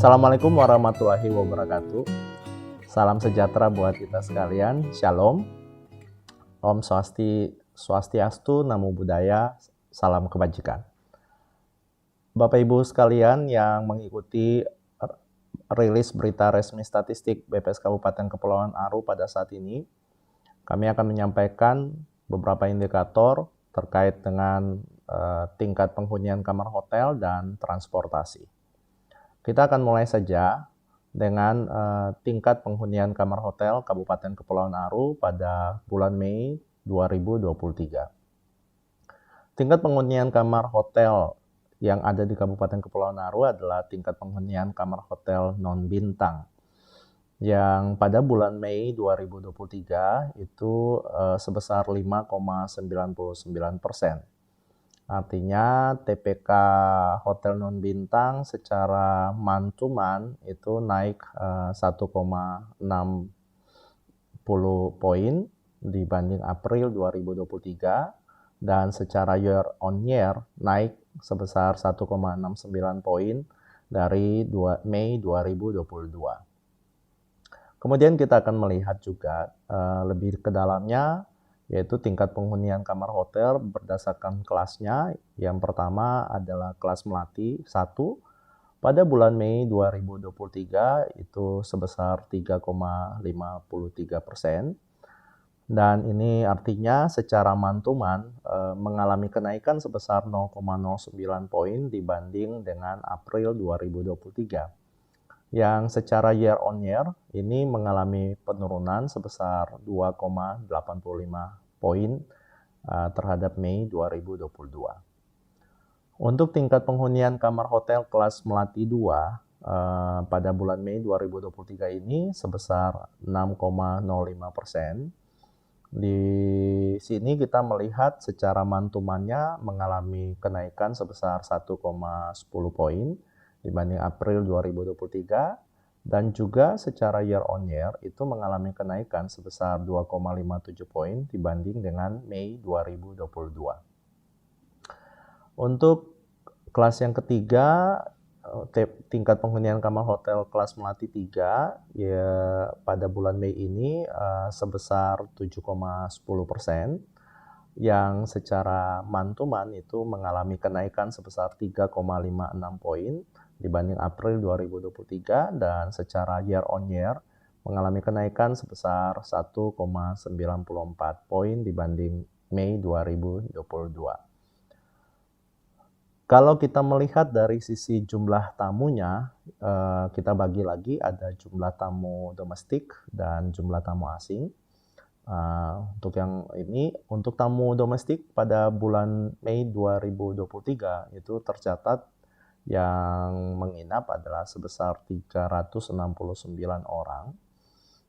Assalamualaikum warahmatullahi wabarakatuh. Salam sejahtera buat kita sekalian. Shalom. Om Swastiastu, Namo Buddhaya, salam kebajikan. Bapak Ibu sekalian yang mengikuti rilis berita resmi statistik BPS Kabupaten Kepulauan Aru pada saat ini, kami akan menyampaikan beberapa indikator terkait dengan tingkat penghunian kamar hotel dan transportasi. Kita akan mulai saja dengan tingkat penghunian kamar hotel Kabupaten Kepulauan Aru pada bulan Mei 2023. Tingkat penghunian kamar hotel yang ada di Kabupaten Kepulauan Aru adalah tingkat penghunian kamar hotel non-bintang yang pada bulan Mei 2023 itu sebesar 5,99%. Artinya TPK hotel non-bintang secara month-to-month itu naik 1,60 poin dibanding April 2023 dan secara year on year naik sebesar 1,69 poin dari Mei 2022. Kemudian kita akan melihat juga lebih ke dalamnya, yaitu tingkat penghunian kamar hotel berdasarkan kelasnya. Yang pertama adalah kelas Melati 1. Pada bulan Mei 2023 itu sebesar 3,53%. Dan ini artinya secara month-to-month mengalami kenaikan sebesar 0,09 poin dibanding dengan April 2023. Yang secara year on year ini mengalami penurunan sebesar 2,85 poin terhadap Mei 2022. Untuk tingkat penghunian kamar hotel kelas Melati 2 pada bulan Mei 2023 ini sebesar 6,05%. Di sini kita melihat secara month-to-month-nya mengalami kenaikan sebesar 1,10 poin dibanding April 2023, dan juga secara year on year itu mengalami kenaikan sebesar 2,57 poin dibanding dengan Mei 2022. Untuk kelas yang ketiga, tingkat penghunian kamar hotel kelas Melati 3 ya pada bulan Mei ini sebesar 7,10%, yang secara month-to-month itu mengalami kenaikan sebesar 3,56 poin dibanding April 2023, dan secara year on year mengalami kenaikan sebesar 1,94 poin dibanding Mei 2022. Kalau kita melihat dari sisi jumlah tamunya, kita bagi lagi ada jumlah tamu domestik dan jumlah tamu asing. Untuk yang ini, untuk tamu domestik pada bulan Mei 2023 itu tercatat yang menginap adalah sebesar 369 orang.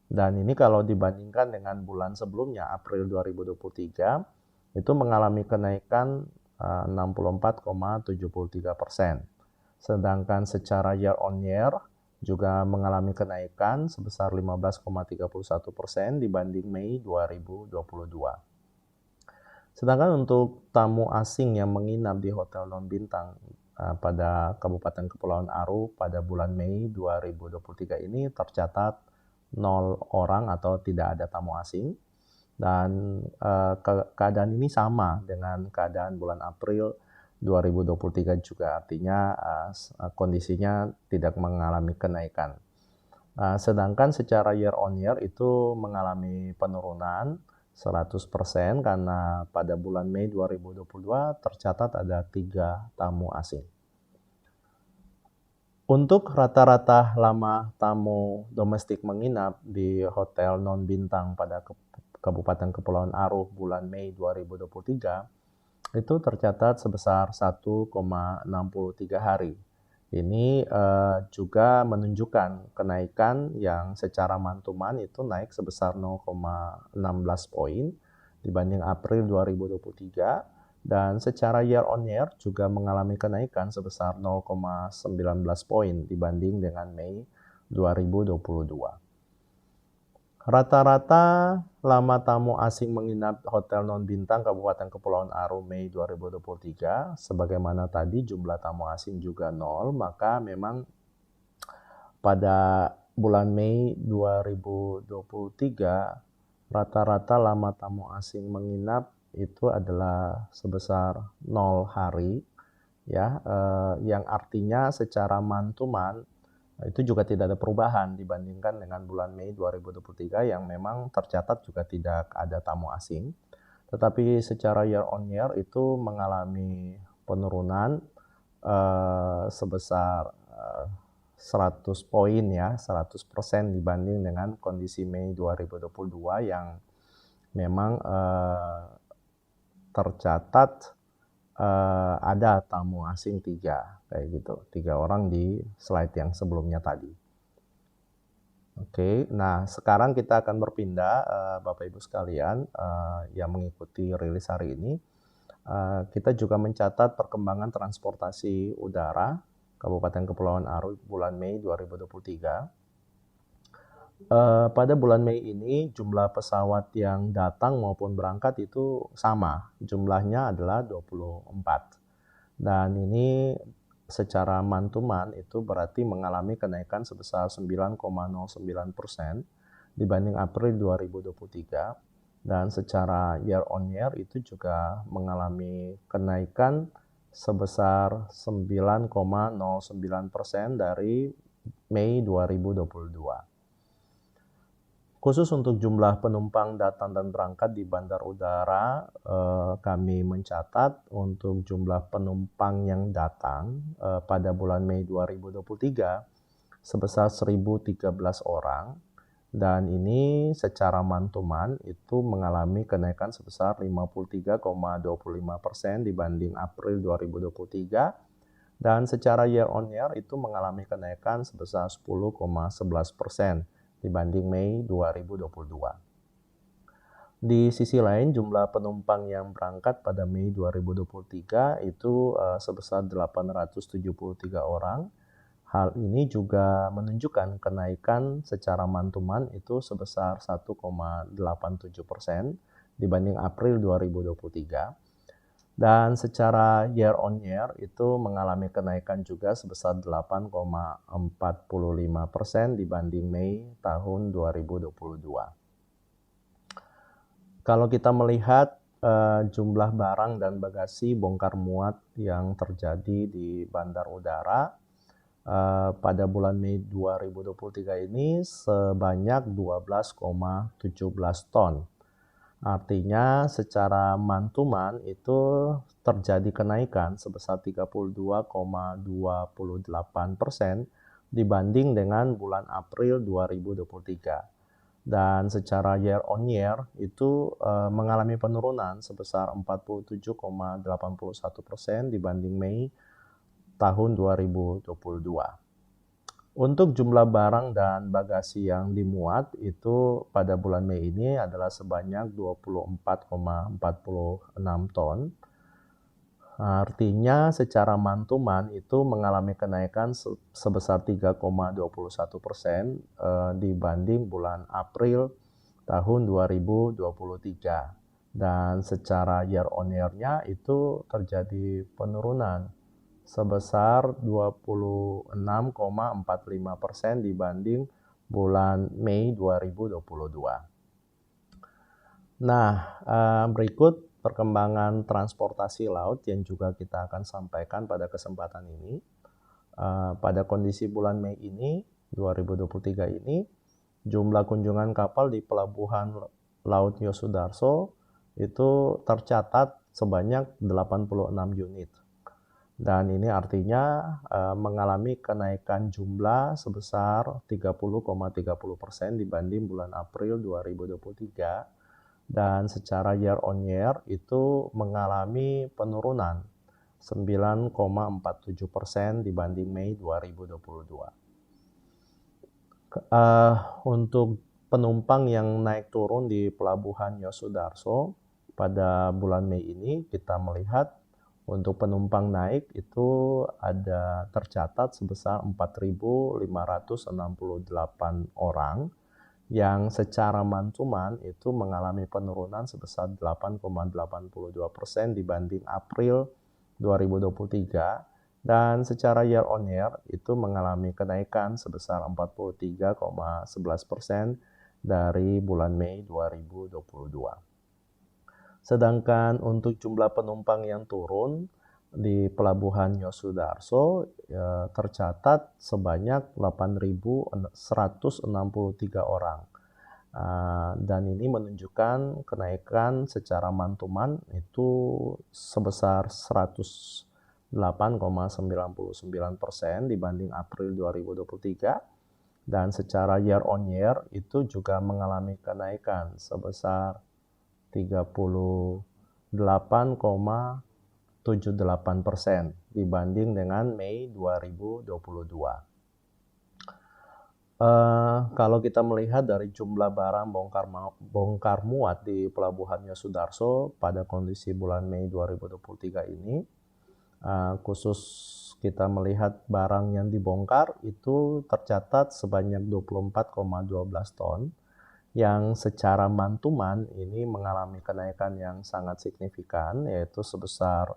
Dan ini kalau dibandingkan dengan bulan sebelumnya, April 2023, itu mengalami kenaikan 64,73%. Sedangkan secara year on year juga mengalami kenaikan sebesar 15,31% dibanding Mei 2022. Sedangkan untuk tamu asing yang menginap di hotel non-bintang pada Kabupaten Kepulauan Aru pada bulan Mei 2023 ini tercatat 0 orang atau tidak ada tamu asing. Dan keadaan ini sama dengan keadaan bulan April 2023 juga, artinya kondisinya tidak mengalami kenaikan. Sedangkan secara year on year itu mengalami penurunan 100% karena pada bulan Mei 2022 tercatat ada 3 tamu asing. Untuk rata-rata lama tamu domestik menginap di hotel non-bintang pada Kabupaten Kepulauan Aru bulan Mei 2023 itu tercatat sebesar 1,63 hari. Ini juga menunjukkan kenaikan yang secara month-to-month itu naik sebesar 0,16 poin dibanding April 2023, dan secara year on year juga mengalami kenaikan sebesar 0,19 poin dibanding dengan Mei 2022. Rata-rata lama tamu asing menginap hotel non-bintang Kabupaten Kepulauan Aru Mei 2023, sebagaimana tadi jumlah tamu asing juga 0, maka memang pada bulan Mei 2023, rata-rata lama tamu asing menginap itu adalah sebesar 0 hari, ya, yang artinya secara man-to-man itu juga tidak ada perubahan dibandingkan dengan bulan Mei 2023 yang memang tercatat juga tidak ada tamu asing. Tetapi secara year on year itu mengalami penurunan sebesar 100 poin ya, 100% dibanding dengan kondisi Mei 2022 yang memang tercatat ada tamu asing 3, kayak gitu, 3 orang di slide yang sebelumnya tadi. Oke, nah sekarang kita akan berpindah, Bapak Ibu sekalian, yang mengikuti rilis hari ini. Kita juga mencatat perkembangan transportasi udara Kabupaten Kepulauan Riau bulan Mei 2023. Pada bulan Mei ini jumlah pesawat yang datang maupun berangkat itu sama, jumlahnya adalah 24. Dan ini secara man-to-man itu berarti mengalami kenaikan sebesar 9,09% dibanding April 2023. Dan secara year on year itu juga mengalami kenaikan sebesar 9,09% dari Mei 2022. Khusus untuk jumlah penumpang datang dan berangkat di bandar udara, kami mencatat untuk jumlah penumpang yang datang pada bulan Mei 2023 sebesar 1.013 orang, dan ini secara man-to-man itu mengalami kenaikan sebesar 53,25% dibanding April 2023, dan secara year on year itu mengalami kenaikan sebesar 10,11% dibanding Mei 2022. Di sisi lain, jumlah penumpang yang berangkat pada Mei 2023 itu sebesar 873 orang. Hal ini juga menunjukkan kenaikan secara man-to-man itu sebesar 1,87% dibanding April 2023. Dan secara year on year itu mengalami kenaikan juga sebesar 8,45% dibanding Mei tahun 2022. Kalau kita melihat jumlah barang dan bagasi bongkar muat yang terjadi di bandar udara pada bulan Mei 2023 ini sebanyak 12,17 ton. Artinya secara man-to-man itu terjadi kenaikan sebesar 32,28% dibanding dengan bulan April 2023. Dan secara year on year itu mengalami penurunan sebesar 47,81% dibanding Mei tahun 2022. Untuk jumlah barang dan bagasi yang dimuat itu pada bulan Mei ini adalah sebanyak 24,46 ton. Artinya secara man-to-man itu mengalami kenaikan sebesar 3,21% dibanding bulan April tahun 2023. Dan secara year on year-nya itu terjadi penurunan sebesar 26,45% dibanding bulan Mei 2022. Nah, berikut perkembangan transportasi laut yang juga kita akan sampaikan pada kesempatan ini. Pada kondisi bulan Mei ini, 2023 ini, jumlah kunjungan kapal di Pelabuhan Laut Yosudarso itu tercatat sebanyak 86 unit. Dan ini artinya mengalami kenaikan jumlah sebesar 30,30% dibanding bulan April 2023. Dan secara year on year itu mengalami penurunan 9,47% dibanding Mei 2022. Untuk penumpang yang naik turun di Pelabuhan Yosudarso pada bulan Mei ini, kita melihat untuk penumpang naik itu ada tercatat sebesar 4.568 orang, yang secara man-to-man itu mengalami penurunan sebesar 8,82% dibanding April 2023, Dan secara year on year itu mengalami kenaikan sebesar 43,11% dari bulan Mei 2022. Sedangkan untuk jumlah penumpang yang turun di Pelabuhan Yosudarso tercatat sebanyak 8.163 orang. Dan ini menunjukkan kenaikan secara mantuman itu sebesar 108,99% dibanding April 2023, dan secara year on year itu juga mengalami kenaikan sebesar 38,78% dibanding dengan Mei 2022. Kalau kita melihat dari jumlah barang bongkar muat di Pelabuhan Yosudarso pada kondisi bulan Mei 2023 ini, khusus kita melihat barang yang dibongkar itu tercatat sebanyak 24,12 ton, yang secara mantuman ini mengalami kenaikan yang sangat signifikan, yaitu sebesar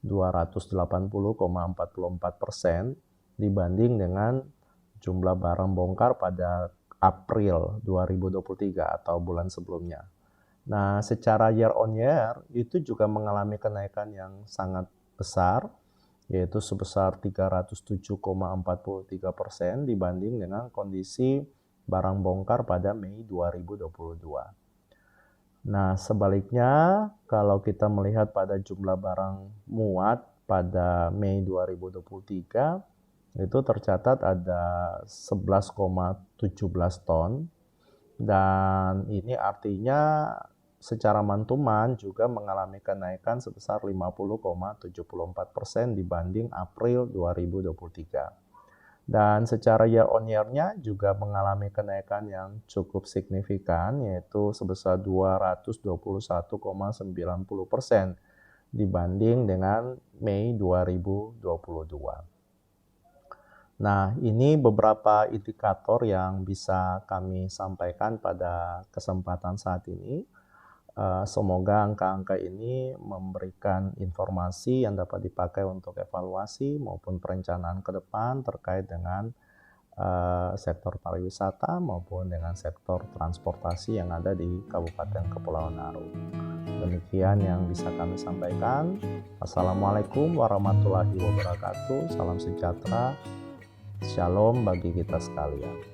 280,44% dibanding dengan jumlah barang bongkar pada April 2023 atau bulan sebelumnya. Nah, secara year on year itu juga mengalami kenaikan yang sangat besar, yaitu sebesar 307,43% dibanding dengan kondisi barang bongkar pada Mei 2022. Nah, sebaliknya kalau kita melihat pada jumlah barang muat pada Mei 2023 itu tercatat ada 11,17 ton, dan ini artinya secara mantuman juga mengalami kenaikan sebesar 50,74% dibanding April 2023. Dan secara year on year-nya juga mengalami kenaikan yang cukup signifikan, yaitu sebesar 221,90% dibanding dengan Mei 2022. Nah, ini beberapa indikator yang bisa kami sampaikan pada kesempatan saat ini. Semoga angka-angka ini memberikan informasi yang dapat dipakai untuk evaluasi maupun perencanaan ke depan terkait dengan sektor pariwisata maupun dengan sektor transportasi yang ada di Kabupaten Kepulauan Aru. Demikian yang bisa kami sampaikan. Assalamualaikum warahmatullahi wabarakatuh. Salam sejahtera. Shalom bagi kita sekalian.